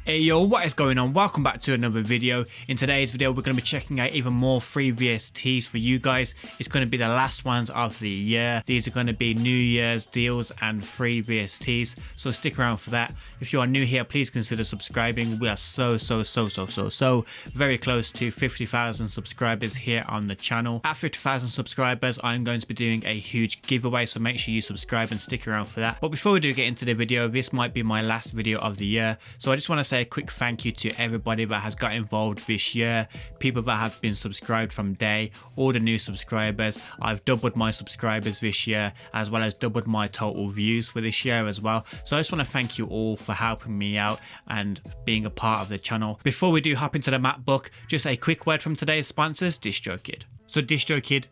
Hey yo, what is going on? Welcome back to another video. In today's video we're going to be checking out even more free VSTs for you guys. It's going to be the last ones of the year. These are going to be New Year's deals and free VSTs, so stick around for that. If you are new here, please consider subscribing. We are so very close to 50,000 subscribers here on the channel. At 50,000 subscribers I'm going to be doing a huge giveaway, so make sure you subscribe and stick around for that. But before we do get into the video, this might be my last video of the year, so I just want to say a quick thank you to everybody that has got involved this year, people that have been subscribed from day, all the new subscribers. I've doubled my subscribers this year, as well as doubled my total views for this year as well. So I just want to thank you all for helping me out and being a part of the channel. Before we do hop into the MacBook, just a quick word from today's sponsors, DistroKid. So DistroKid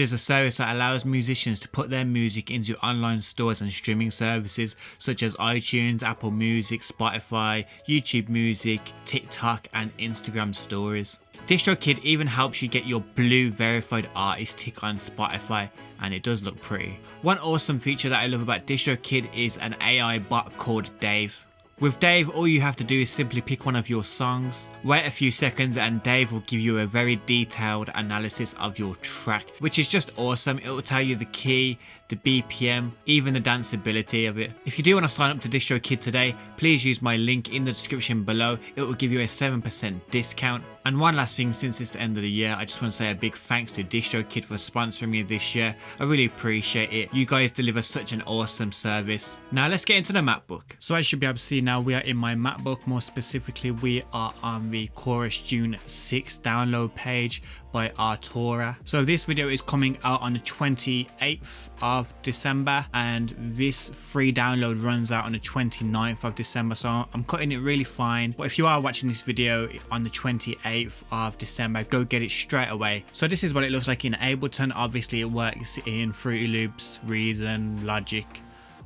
is a service that allows musicians to put their music into online stores and streaming services such as iTunes, Apple Music, Spotify, YouTube Music, TikTok and Instagram stories. DistroKid even helps you get your blue verified artist tick on Spotify, and it does look pretty. One awesome feature that I love about DistroKid is an AI bot called Dave. With Dave, all you have to do is simply pick one of your songs, wait a few seconds and Dave will give you a very detailed analysis of your track, which is just awesome. It will tell you the key, the BPM, even the danceability of it. If you do want to sign up to DistroKid today, please use my link in the description below. It will give you a 7% discount. And one last thing, since it's the end of the year, I just want to say a big thanks to DistroKid for sponsoring me this year. I really appreciate it. You guys deliver such an awesome service. Now let's get into the MacBook. So as you should be able to see now, we are in my MacBook. More specifically, we are on the Chorus June 6 download page by Artura. So this video is coming out on the 28th of December and this free download runs out on the 29th of December, so I'm cutting it really fine. But if you are watching this video on the 28th of December, go get it straight away. So this is what it looks like in Ableton. Obviously it works in Fruity Loops, Reason, Logic,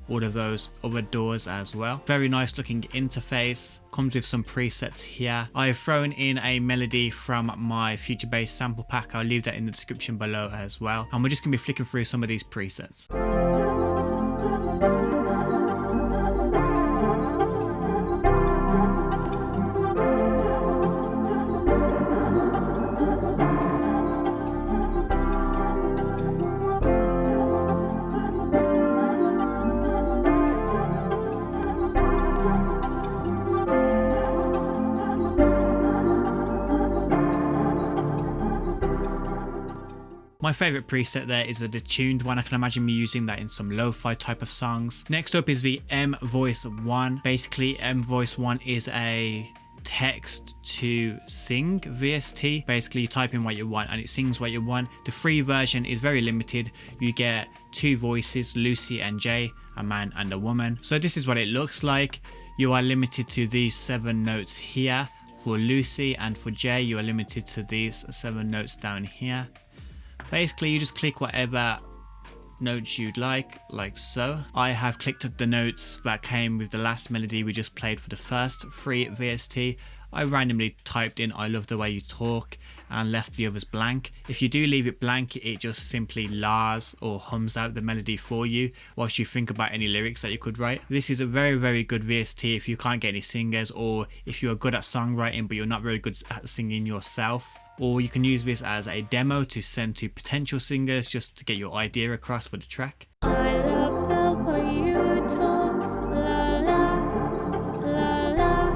all of those other doors as well. Very nice looking interface. Comes with some presets here. I have thrown in a melody from my Future Bass sample pack. I'll leave that in the description below as well. And we're just going to be flicking through some of these presets. My favourite preset there is the detuned one. I can imagine me using that in some lo-fi type of songs. Next up is the M-Voice 1. Basically, M-Voice 1 is a text to sing VST. Basically you type in what you want and it sings what you want. The free version is very limited. You get two voices, Lucy and Jay, a man and a woman. So this is what it looks like. You are limited to these 7 notes here for Lucy, and for Jay you are limited to these 7 notes down here. Basically you just click whatever notes you'd like so. I have clicked the notes that came with the last melody we just played for the first free VST. I randomly typed in "I love the way you talk" and left the others blank. If you do leave it blank, it just simply lahs or hums out the melody for you whilst you think about any lyrics that you could write. This is a very good VST if you can't get any singers, or if you are good at songwriting but you're not very good at singing yourself. Or you can use this as a demo to send to potential singers just to get your idea across for the track. I love the way you talk, la la, la la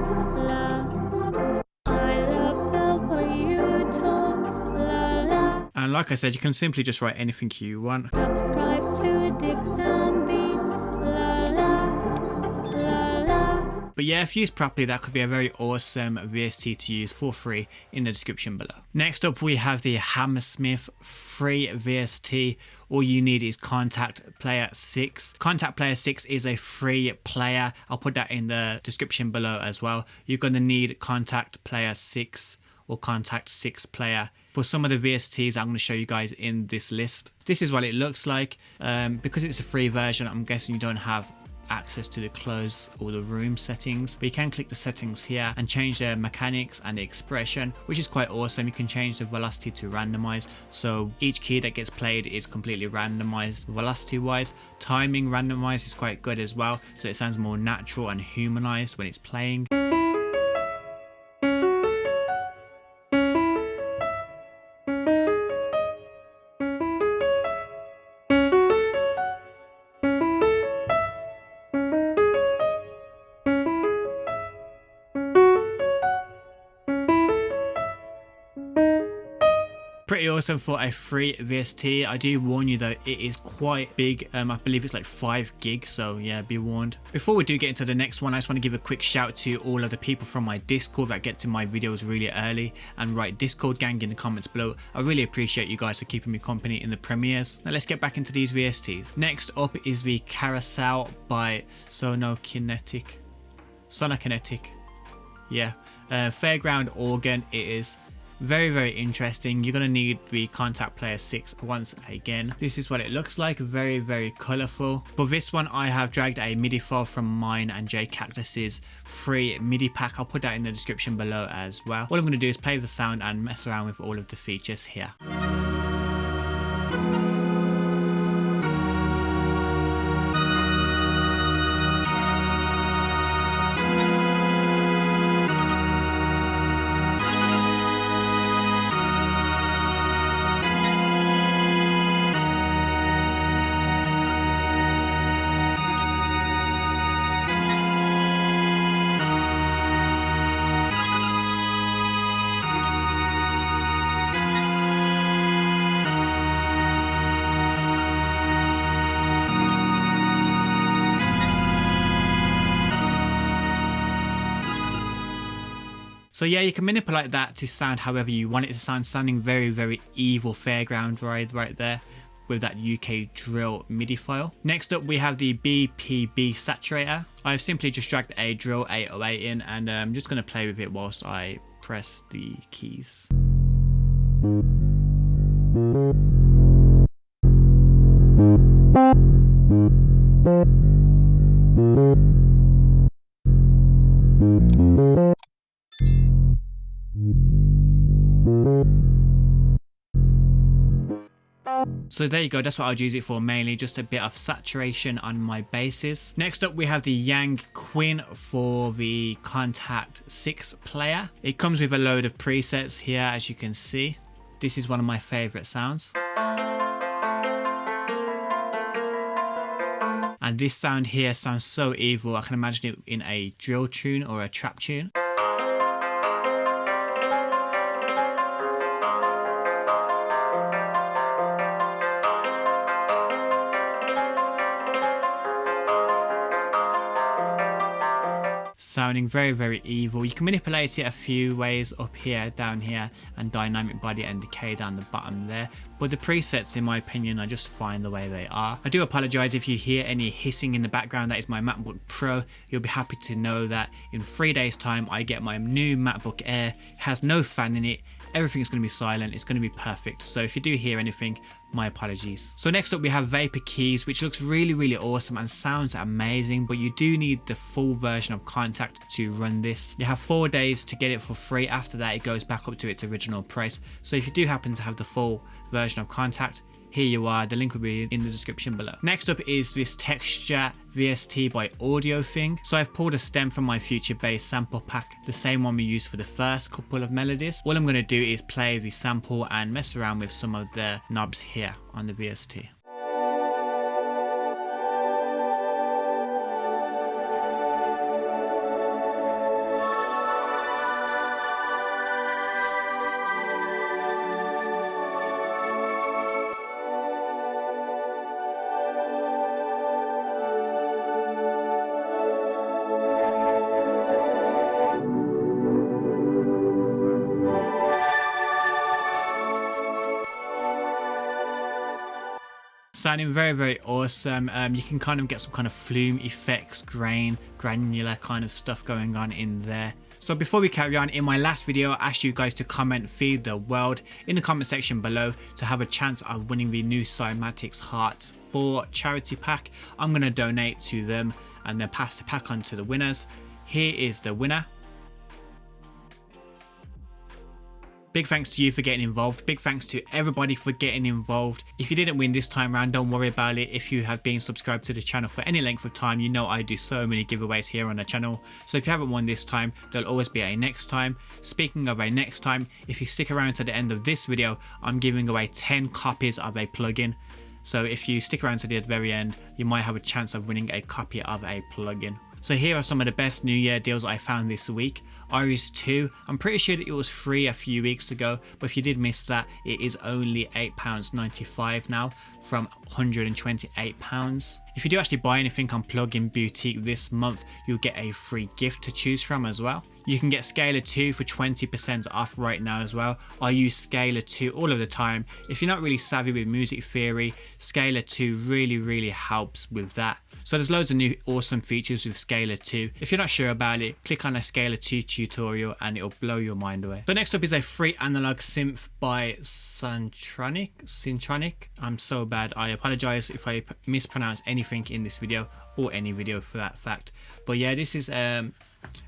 la. I love the way you talk, la la. And like I said, you can simply just write anything you want. Subscribe to DixonBeats, la la, la la. But yeah, if used properly, that could be a very awesome VST to use for free in the description below. Next up, we have the Hammersmith free VST. All you need is Contact Player 6. Contact Player 6 is a free player. I'll put that in the description below as well. You're going to need Contact Player 6 or Contact 6 player for some of the VSTs I'm going to show you guys in this list. This is what it looks like. Because it's a free version, I'm guessing you don't have access to the close or the room settings, but you can click the settings here and change the mechanics and the expression, which is quite awesome. You can change the velocity to randomize, so each key that gets played is completely randomized velocity wise. Timing randomized is quite good as well, so it sounds more natural and humanized when it's playing. Pretty awesome for a free VST. I do warn you though, it is quite big. I believe it's like 5 gigs, so yeah, be warned. Before we do get into the next one, I just want to give a quick shout to all of the people from my Discord that get to my videos really early and write Discord gang in the comments below. I really appreciate you guys for keeping me company in the premieres. Now let's get back into these VSTs. Next up is the Carousel by Sonokinetic. Yeah, Fairground organ. It is very interesting. You're going to need the Contact Player 6 once again. This is what it looks like. Very colorful. For this one, I have dragged a MIDI file from mine and J Cactus's free MIDI pack. I'll put that in the description below as well. All I'm going to do is play the sound and mess around with all of the features here. So yeah, you can manipulate that to sound however you want it to sound, sounding very evil Fairground ride right there with that UK drill MIDI file. Next up we have the BPB Saturator. I've simply just dragged a drill 808 in and I'm just going to play with it whilst I press the keys. So there you go, that's what I'd use it for mainly, just a bit of saturation on my basses. Next up we have the Yang Quinn for the Contact 6 player. It comes with a load of presets here, as you can see. This is one of my favourite sounds. And this sound here sounds so evil, I can imagine it in a drill tune or a trap tune. Sounding very evil. You can manipulate it a few ways, up here, down here, and dynamic body and decay down the bottom there, but the presets in my opinion are just fine the way they are. I do apologize if you hear any hissing in the background. That is my MacBook Pro. You'll be happy to know that in 3 days time I get my new MacBook Air. It has no fan in it. Everything's going to be silent. It's going to be perfect. So if you do hear anything, my apologies. So next up we have Vapor Keys, which looks really awesome and sounds amazing, but you do need the full version of Contact to run this. You have 4 days to get it for free. After that it goes back up to its original price. So if you do happen to have the full version of Contact, here you are, the link will be in the description below. Next up is this Texture VST by Audio Thing. So I've pulled a stem from my Future Bass sample pack, the same one we used for the first couple of melodies. All I'm going to do is play the sample and mess around with some of the knobs here on the VST. Sounding very awesome. You can kind of get some kind of flume effects, granular kind of stuff going on in there. So before we carry on, in my last video I asked you guys to comment "Feed the World" in the comment section below to have a chance of winning the new Cymatics Hearts 4 charity pack. I'm going to donate to them and then pass the pack on to the winners. Here is the winner. Big thanks to you for getting involved. Big thanks to everybody for getting involved. If you didn't win this time around, don't worry about it. If you have been subscribed to the channel for any length of time, you know I do so many giveaways here on the channel. So if you haven't won this time, there'll always be a next time. Speaking of a next time, if you stick around to the end of this video, I'm giving away 10 copies of a plugin. So if you stick around to the very end, you might have a chance of winning a copy of a plugin. So here are some of the best New Year deals I found this week. Iris 2, I'm pretty sure that it was free a few weeks ago, but if you did miss that, it is only £8.95 now from £128. If you do actually buy anything on Plugin Boutique this month, you'll get a free gift to choose from as well. You can get Scalar 2 for 20% off right now as well. I use Scalar 2 all of the time. If you're not really savvy with music theory, Scalar 2 really helps with that. So there's loads of new awesome features with Scalar 2. If you're not sure about it, click on a Scalar 2 tutorial and it'll blow your mind away. So next up is a free analog synth by Syntronic. I'm so bad. I apologize if I mispronounce anything in this video, or any video for that fact. But yeah, this is an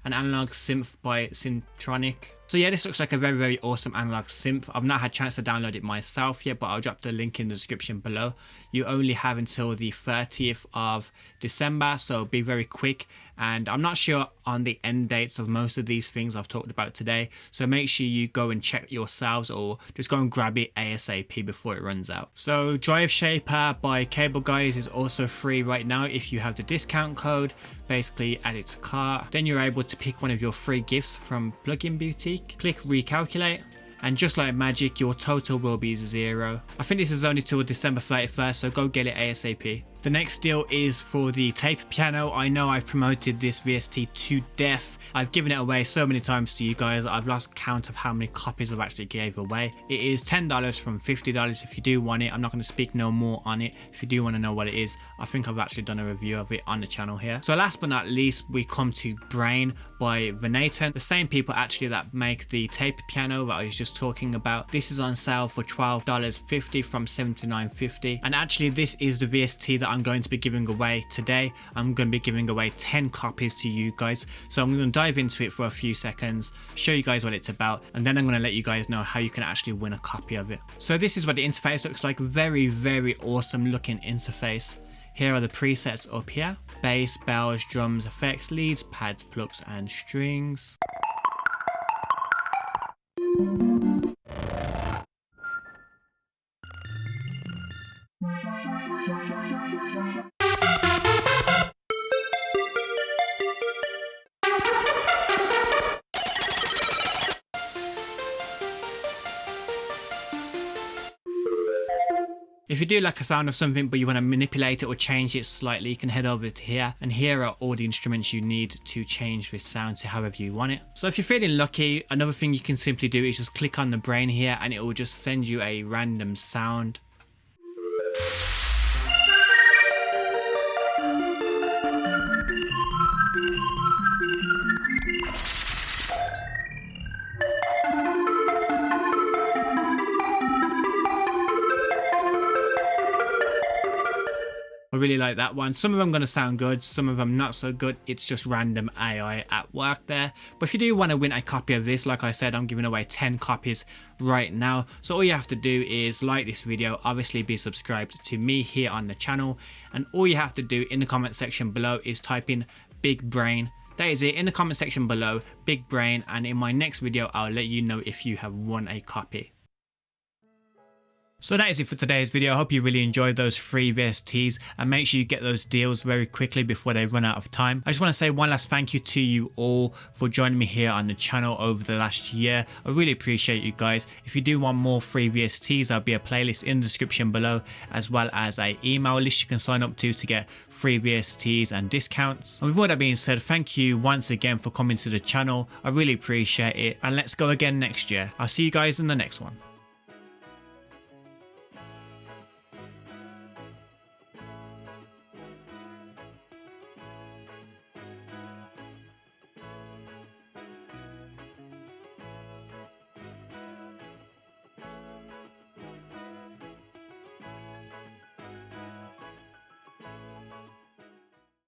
analog synth by Syntronic. So yeah, this looks like a very awesome analog synth. I've not had a chance to download it myself yet, but I'll drop the link in the description below. You only have until the 30th of December, so be very quick. And I'm not sure on the end dates of most of these things I've talked about today, so make sure you go and check yourselves, or just go and grab it ASAP before it runs out. So Drive Shaper by Cable Guys is also free right now if you have the discount code. Basically add it to cart, then you're able to pick one of your free gifts from Plugin Boutique. Click recalculate, and just like magic, your total will be 0. I think this is only till December 31st, so go get it ASAP. The next deal is for the tape piano. I know I've promoted this VST to death. I've given it away so many times to you guys. I've lost count of how many copies I've actually gave away. It is $10 from $50 if you do want it. I'm not going to speak no more on it. If you do want to know what it is, I think I've actually done a review of it on the channel here. So last but not least, we come to Brain by Venaton. The same people actually that make the tape piano that I was just talking about. This is on sale for $12.50 from $79.50. And actually this is the VST that I'm going to be giving away today. I'm going to be giving away 10 copies to you guys. So I'm going to dive into it for a few seconds, show you guys what it's about, and then I'm going to let you guys know how you can actually win a copy of it. So this is what the interface looks like. Very awesome looking interface. Here are the presets up here: bass, bells, drums, effects, leads, pads, plucks and strings. If you do like a sound of something but you want to manipulate it or change it slightly, you can head over to here, and here are all the instruments you need to change this sound to however you want it. So if you're feeling lucky, another thing you can simply do is just click on the brain here and it will just send you a random sound. I really like that one. Some of them going to sound good, some of them not so good. It's just random AI at work there. But if you do want to win a copy of this, like I said, I'm giving away 10 copies right now. So all you have to do is like this video, obviously be subscribed to me here on the channel, and all you have to do in the comment section below is type in Big Brain. That is it, in the comment section below, Big Brain, and in my next video I'll let you know if you have won a copy. So that is it for today's video. I hope you really enjoyed those free VSTs, and make sure you get those deals very quickly before they run out of time. I just want to say one last thank you to you all for joining me here on the channel over the last year. I really appreciate you guys. If you do want more free VSTs, there'll be a playlist in the description below, as well as an email list you can sign up to get free VSTs and discounts. And with all that being said, thank you once again for coming to the channel. I really appreciate it, and let's go again next year. I'll see you guys in the next one.